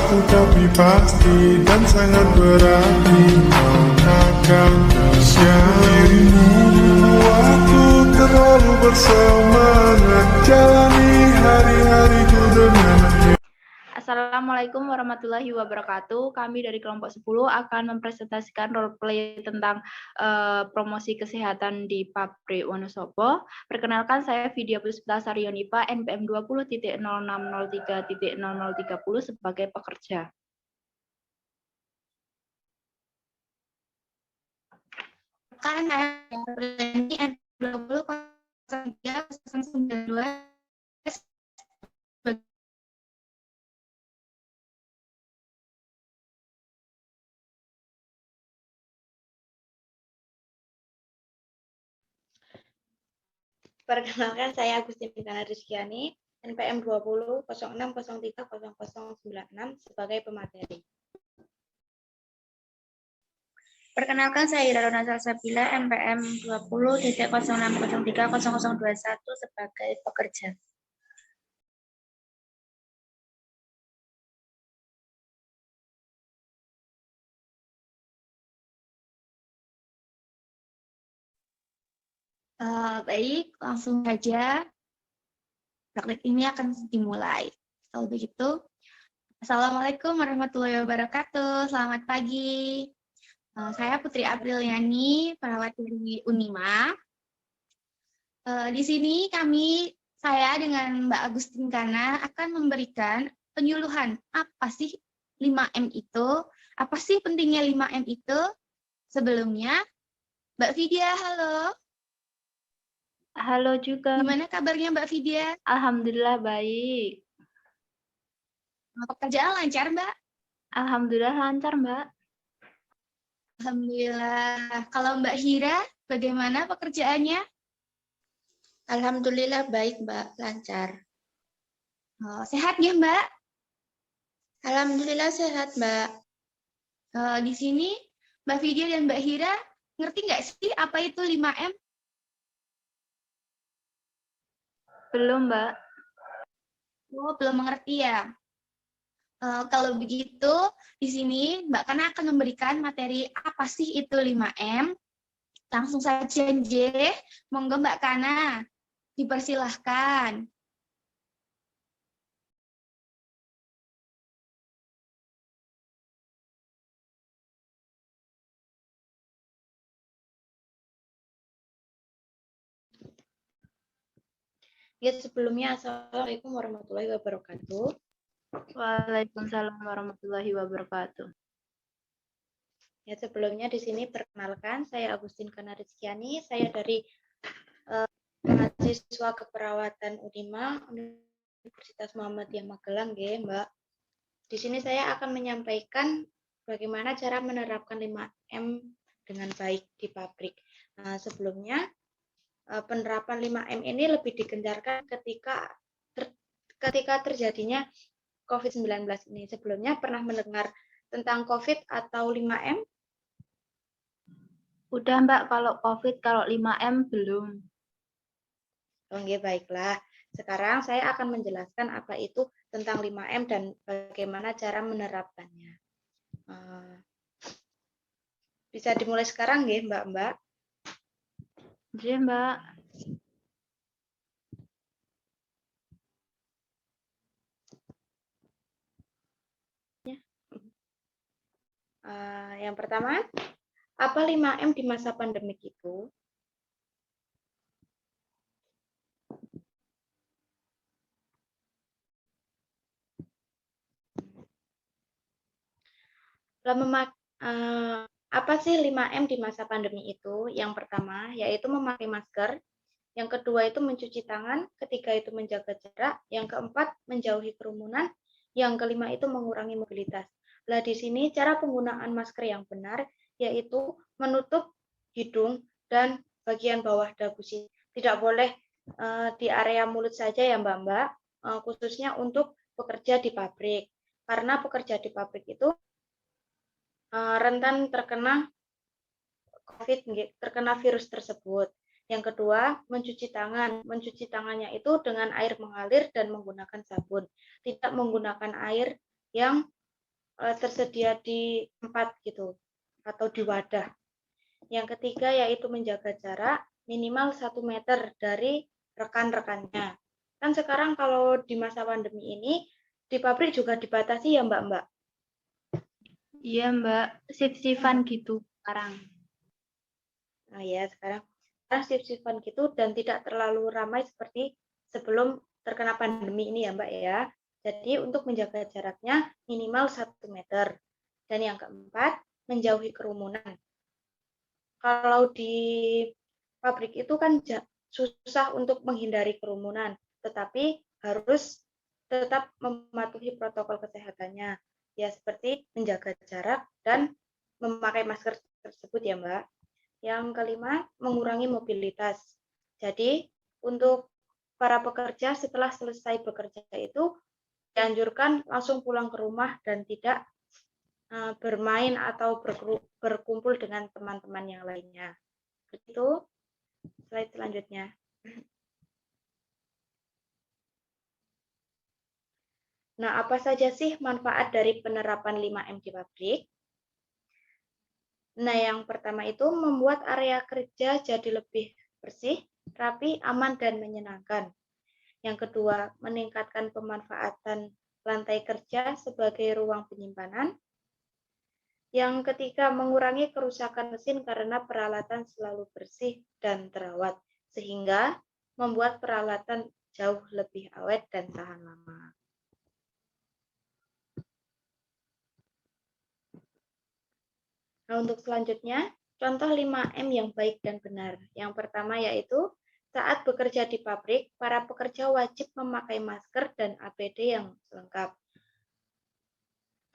sesuatu tapi pasti dan sangat berarti. Kau takkan dirimu membuatku terlalu bersemangat jalani hari-hariku dengan. Assalamualaikum warahmatullahi wabarakatuh. Kami dari kelompok 10 akan mempresentasikan roleplay tentang promosi kesehatan di pabrik Wonosobo. Perkenalkan, saya Vidya Puspita Saryonipa, NPM 20.0603.0030 sebagai pekerja. Kan ini NPM 20.03.092 Perkenalkan, saya Agustin Bintana Rizkyani, NPM 20.06.03.0096 sebagai pemateri. Perkenalkan, saya Ira Rona Salsabila, NPM 20.06.03.0021 sebagai pekerja. Baik, langsung saja praktek ini akan dimulai. Kalau begitu, Assalamualaikum warahmatullahi wabarakatuh. Selamat pagi. Saya Putri Apriliani, perawat dari Unima. Di sini saya dengan Mbak Agustin Kana akan memberikan penyuluhan apa sih 5M itu, apa sih pentingnya 5M itu. Sebelumnya, Mbak Vidya, halo. Halo juga. Gimana kabarnya Mbak Vidya? Alhamdulillah baik. Pekerjaan lancar, Mbak? Alhamdulillah lancar, Mbak. Alhamdulillah. Kalau Mbak Hira, bagaimana pekerjaannya? Alhamdulillah baik, Mbak, lancar. Sehat ya, Mbak? Alhamdulillah sehat, Mbak. Di sini, Mbak Vidya dan Mbak Hira, ngerti nggak sih apa itu 5M? Belum, Mbak. Oh, belum mengerti ya. Kalau begitu, di sini Mbak Kana akan memberikan materi apa sih itu 5M. Langsung saja, Nje. Monggo Mbak Kana, dipersilahkan. Ya, sebelumnya Assalamualaikum warahmatullahi wabarakatuh. Waalaikumsalam warahmatullahi wabarakatuh. Ya, sebelumnya di sini perkenalkan, saya Agustin Kana Rizkyani, saya dari mahasiswa keperawatan Unima Universitas Muhammadiyah Magelang, ya, Mbak. Di sini saya akan menyampaikan bagaimana cara menerapkan 5M dengan baik di pabrik. Nah, sebelumnya penerapan 5M ini lebih digencarkan ketika terjadinya COVID-19 ini. Sebelumnya pernah mendengar tentang COVID atau 5M? Udah, Mbak, kalau COVID, kalau 5M belum. Oke, baiklah. Sekarang saya akan menjelaskan apa itu tentang 5M dan bagaimana cara menerapkannya. Bisa dimulai sekarang, ya, Mbak-Mbak? Iya, Mbak. Yang pertama, apa 5M di masa pandemik itu? Apa sih 5M di masa pandemi itu? Yang pertama, yaitu memakai masker. Yang kedua itu mencuci tangan. Ketiga itu menjaga jarak. Yang keempat, menjauhi kerumunan. Yang kelima itu mengurangi mobilitas. Nah, di sini cara penggunaan masker yang benar, yaitu menutup hidung dan bagian bawah dagu sini. Tidak boleh di area mulut saja ya, Mbak-Mbak, khususnya untuk pekerja di pabrik. Karena pekerja di pabrik itu rentan terkena COVID, terkena virus tersebut. Yang kedua, mencuci tangan. Mencuci tangannya itu dengan air mengalir dan menggunakan sabun. Tidak menggunakan air yang tersedia di tempat gitu atau di wadah. Yang ketiga yaitu menjaga jarak minimal 1 meter dari rekan-rekannya. Kan sekarang kalau di masa pandemi ini di pabrik juga dibatasi ya Mbak-Mbak. Iya Mbak, shift-shiftan gitu sekarang. Nah ya sekarang shift-shiftan gitu dan tidak terlalu ramai seperti sebelum terkena pandemi ini ya Mbak ya. Jadi untuk menjaga jaraknya minimal 1 meter. Dan yang keempat, menjauhi kerumunan. Kalau di pabrik itu kan susah untuk menghindari kerumunan, tetapi harus tetap mematuhi protokol kesehatannya. Ya seperti menjaga jarak dan memakai masker tersebut ya Mbak. Yang kelima, mengurangi mobilitas. Jadi untuk para pekerja setelah selesai bekerja itu dianjurkan langsung pulang ke rumah dan tidak bermain atau berkumpul dengan teman-teman yang lainnya. Itu slide selanjutnya. Nah, apa saja sih manfaat dari penerapan 5M di pabrik? Nah, yang pertama itu membuat area kerja jadi lebih bersih, rapi, aman, dan menyenangkan. Yang kedua, meningkatkan pemanfaatan lantai kerja sebagai ruang penyimpanan. Yang ketiga, mengurangi kerusakan mesin karena peralatan selalu bersih dan terawat, sehingga membuat peralatan jauh lebih awet dan tahan lama. Nah, untuk selanjutnya, contoh 5M yang baik dan benar. Yang pertama yaitu, saat bekerja di pabrik, para pekerja wajib memakai masker dan APD yang lengkap.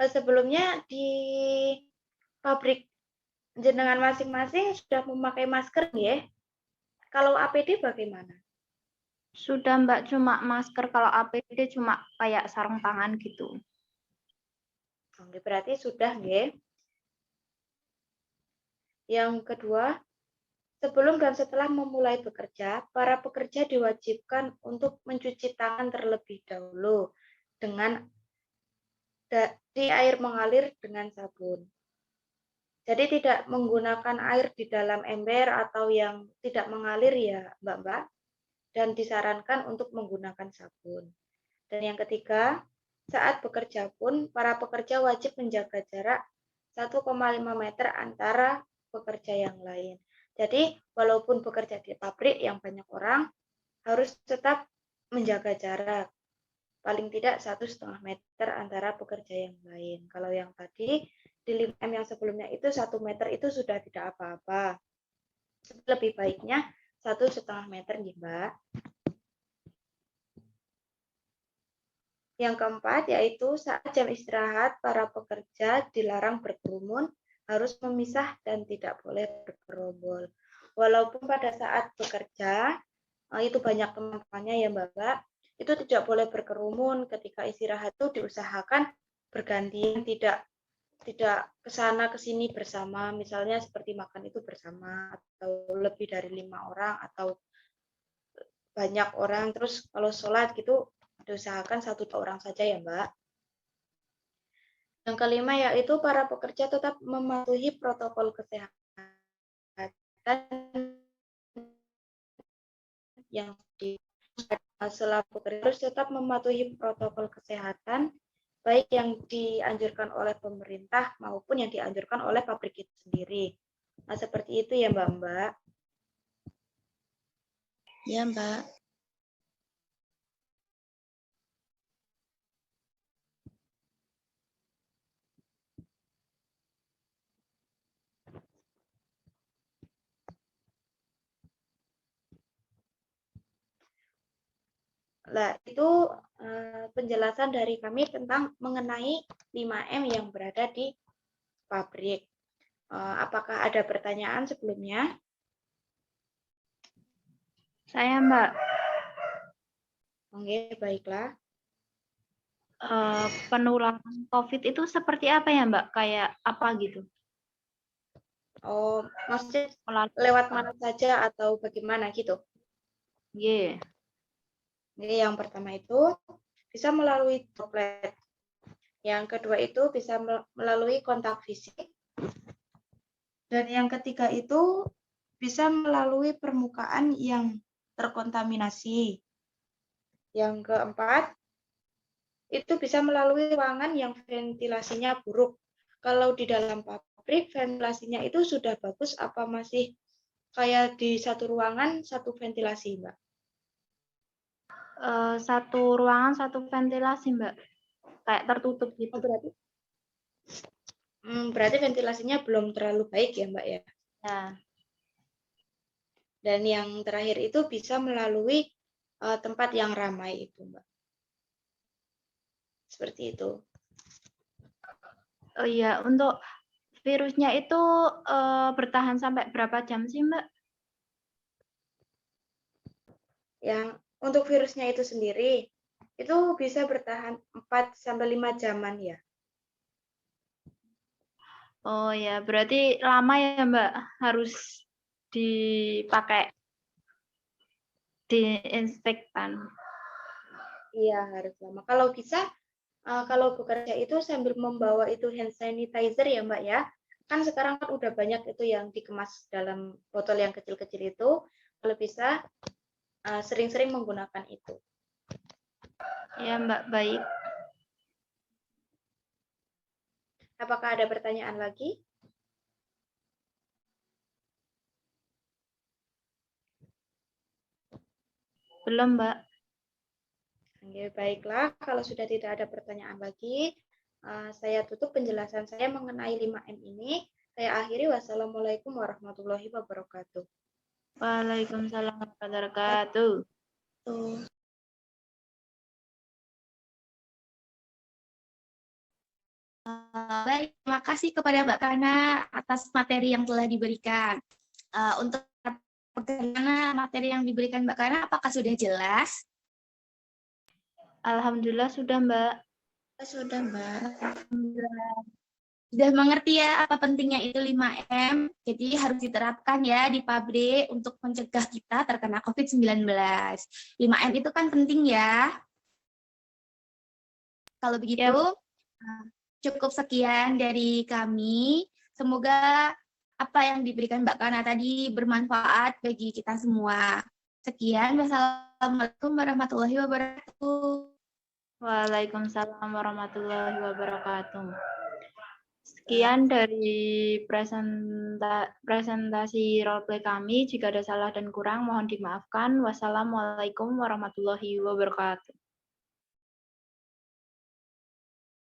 Sebelumnya di pabrik jenengan masing-masing sudah memakai masker ya? Kalau APD bagaimana? Sudah Mbak, cuma masker, kalau APD cuma kayak sarung tangan gitu. Oke, berarti sudah ya. Yang kedua, sebelum dan setelah memulai bekerja, para pekerja diwajibkan untuk mencuci tangan terlebih dahulu dengan di air mengalir dengan sabun. Jadi tidak menggunakan air di dalam ember atau yang tidak mengalir ya Mbak-Mbak, dan disarankan untuk menggunakan sabun. Dan yang ketiga, saat bekerja pun para pekerja wajib menjaga jarak 1,5 meter antara pekerja yang lain. Jadi walaupun bekerja di pabrik yang banyak orang, harus tetap menjaga jarak. Paling tidak 1,5 meter antara pekerja yang lain. Kalau yang tadi di 5M yang sebelumnya itu 1 meter itu sudah tidak apa-apa. Lebih baiknya 1,5 meter nih Mbak. Yang keempat yaitu saat jam istirahat para pekerja dilarang berkerumun, harus memisah dan tidak boleh bergerombol. Walaupun pada saat bekerja itu banyak teman-temannya ya Mbak, itu tidak boleh berkerumun. Ketika istirahat itu diusahakan bergantian, tidak ke sana ke sini bersama, misalnya seperti makan itu bersama atau lebih dari 5 orang atau banyak orang. Terus kalau sholat gitu diusahakan 1-2 orang saja ya Mbak. Yang kelima yaitu para pekerja tetap mematuhi protokol kesehatan yang selama bekerja harus tetap mematuhi protokol kesehatan baik yang dianjurkan oleh pemerintah maupun yang dianjurkan oleh pabrik itu sendiri. Nah, seperti itu ya Mbak-Mbak. Ya Mbak. Nah, itu penjelasan dari kami tentang mengenai 5M yang berada di pabrik. Apakah ada pertanyaan sebelumnya? Saya Mbak. Oke, baiklah. Penularan COVID itu seperti apa ya Mbak? Kayak apa gitu? Oh, maksudnya lewat mana saja atau bagaimana gitu? Yeah. Jadi yang pertama itu bisa melalui droplet. Yang kedua itu bisa melalui kontak fisik. Dan yang ketiga itu bisa melalui permukaan yang terkontaminasi. Yang keempat, itu bisa melalui ruangan yang ventilasinya buruk. Kalau di dalam pabrik, ventilasinya itu sudah bagus, apa masih kayak di satu ruangan, satu ventilasi, Mbak? Satu ruangan, satu ventilasi, Mbak. Kayak tertutup gitu. Berarti ventilasinya belum terlalu baik ya, Mbak ya? Ya. Dan yang terakhir itu bisa melalui tempat yang ramai itu, Mbak. Seperti itu. Oh iya, untuk virusnya itu bertahan sampai berapa jam sih, Mbak? Yang untuk virusnya itu sendiri, itu bisa bertahan 4-5 jaman ya. Oh ya, berarti lama ya, Mbak, harus dipakai diinspektan. Iya, harus lama. Kalau bisa, kalau bekerja itu sambil membawa itu hand sanitizer ya, Mbak ya. Kan sekarang kan udah banyak itu yang dikemas dalam botol yang kecil-kecil itu. Kalau bisa, sering-sering menggunakan itu. Ya, Mbak, baik. Apakah ada pertanyaan lagi? Belum, Mbak. Oke, baiklah, kalau sudah tidak ada pertanyaan lagi, saya tutup penjelasan saya mengenai 5M ini. Saya akhiri, wassalamualaikum warahmatullahi wabarakatuh. Waalaikumsalam warahmatullahi wabarakatuh. Baik, terima kasih kepada Mbak Kana atas materi yang telah diberikan. Untuk bagaimana materi yang diberikan Mbak Kana, apakah sudah jelas? Alhamdulillah sudah, Mbak. Sudah, Mbak. Sudah mengerti ya apa pentingnya itu 5M, jadi harus diterapkan ya di pabrik untuk mencegah kita terkena COVID-19. 5M itu kan penting ya. Kalau begitu, cukup sekian dari kami. Semoga apa yang diberikan Mbak Kana tadi bermanfaat bagi kita semua. Sekian, wassalamualaikum warahmatullahi wabarakatuh. Waalaikumsalam warahmatullahi wabarakatuh. Sekian dari presentasi roleplay kami. Jika ada salah dan kurang, mohon dimaafkan. Wassalamualaikum warahmatullahi wabarakatuh.